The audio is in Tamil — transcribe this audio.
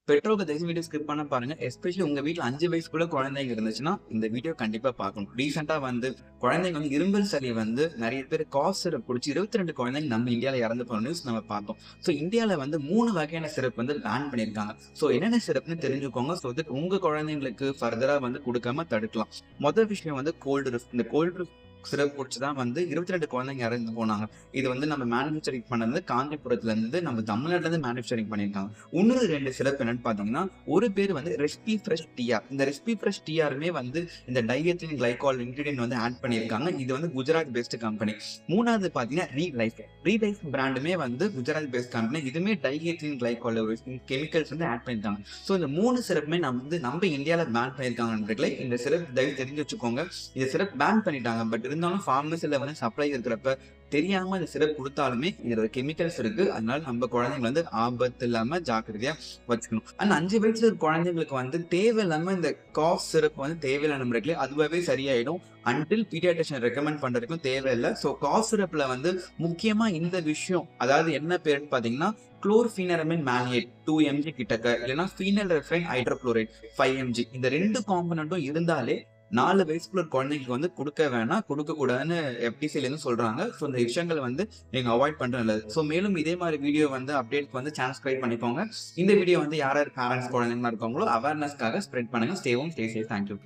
பெற்றோர்கள் தயவு வீடியோ ஸ்கிப் பண்ண பாருங்க. எஸ்பெஷலி உங்க வீட்ல 5 வயசுக்குள்ள குழந்தைங்க இருந்துச்சுன்னா, இந்த வீடியோ கண்டிப்பா பார்க்கணும். ரீசென்ட்டா வந்து குழந்தைங்க வந்து இருமல் சளி வந்து நெறைய பேர் காஃப் சிரப் குடிச்சு 22 குழந்தைங்க நம்ம இந்தியால இறந்து போன நியூஸ் நம்ம பார்த்தோம். ஸோ இந்தியால வந்து 3 வகையான சிரப் வந்து பேன் பண்ணியிருக்காங்க. ஸோ என்னென்ன சிரப்ன்னு தெரிஞ்சுக்கோங்க. ஸோ தட் உங்க குழந்தைங்களுக்கு ஃபர்தரா வந்து குடுக்காம தடுக்கலாம். மொத விஷயம் வந்து கோல்டு ரிஸ்க். இந்த கோல்டு ரிஸ்க் சிரப் குடிச்சு தான் வந்து 22 குழந்தைங்க இறந்து போனாங்க. இது வந்து நம்ம மேனுஃபேக்சரிங் பண்ணது காஞ்சிபுரத்துல இருந்து நம்ம தமிழ்நாட்டுல இருந்து மேனுஃபேக்சரிங் பண்ணியிருக்காங்க. இன்னொரு 2 சிறப்பு என்னன்னு பார்த்தீங்கன்னா, ஒரு பேர் வந்து ரெஸ்பி ஃப்ரெஷ் டிஆர். இந்த ரெஸ்பி ஃப்ரெஷ் டிஆருமே வந்து இந்த டைஎத்திலின் கிளைகால் இன்கிரீடியன்ட் வந்து ஆட் பண்ணியிருக்காங்க. இது வந்து குஜராத் பேஸ்டு கம்பெனி. 3வது பார்த்தீங்கன்னா ரீலைஃப். ரீலைஃப் பிராண்டுமே வந்து குஜராத் பேஸ்ட் கம்பெனி. இதுவுமே டைஎத்திலின் கிளைகால் ஒரு கெமிக்கல்ஸ் வந்து ஆட் பண்ணியிருக்காங்க. ஸோ இந்த 3 சிறப்புமே நம்ம இந்தியால பேன் பண்ணியிருக்காங்க நண்பர்களே. இந்த சிறப் தயவு தெரிஞ்சு வச்சுக்கோங்க. இந்த சிறப் பேன் பண்ணிட்டாங்க. பட் இருந்தாலும் ஃபார்மசில வந்து சப்ளை இருக்கிறப்ப தெரியாம இந்த சிரப் குடுத்தாலுமே இதுல கெமிக்கல்ஸ் இருக்கு. அதனால நம்ம குழந்தைங்கள வந்து ஆபத்து இல்லாம ஜாக்கிரதையா வச்சுக்கணும். ஆனா 5 வயசுல இருக்க குழந்தைங்களுக்கு வந்து தேவையில்லாம இந்த காஃப் சிரப் வந்து தேவையில்ல நண்பர்களே. அதுவாவே சரியாயிடும். அன்டில் பீடியாட்ரிஷியன் ரெக்கமெண்ட் பண்றதுக்கும் தேவையில்ல. ஸோ காஃப் சிரப்ல வந்து முக்கியமா இந்த விஷயம் அதாவது என்ன பேருன்னு பார்த்தீங்கன்னா, குளோர்ஃபீனரமைன் மாலியேட் 2 mg கிட்டக்க இல்லைன்னா ஃபீனைல்ரெஃப்ரைன் ஹைட்ரோகுளோரைட் 5 mg இந்த 2 காம்பனன்ட்டும் இருந்தாலே 4 வயசுக்குள்ள குழந்தைங்களுக்கு வந்து குடுக்க வேணாம், குடுக்கக்கூடாதுன்னு எஃப்டிசிலேருந்து சொல்றாங்க. ஸோ இந்த விஷயங்கள வந்து நீங்க அவாய்ட் பண்றது நல்லது. ஸோ மேலும் இதே மாரி வீடியோ வந்து அப்டேட்க்கு வந்து சேனல் சப்ஸ்கிரைப் பண்ணிக்கோங்க. இந்த வீடியோ வந்து யார் யார் பேரண்ட்ஸ் குழந்தைங்களா இருக்காங்களோ அவேர்னஸ்க்காக ஸ்ப்ரெட் பண்ணுங்க. Stay home, stay safe. Thank you.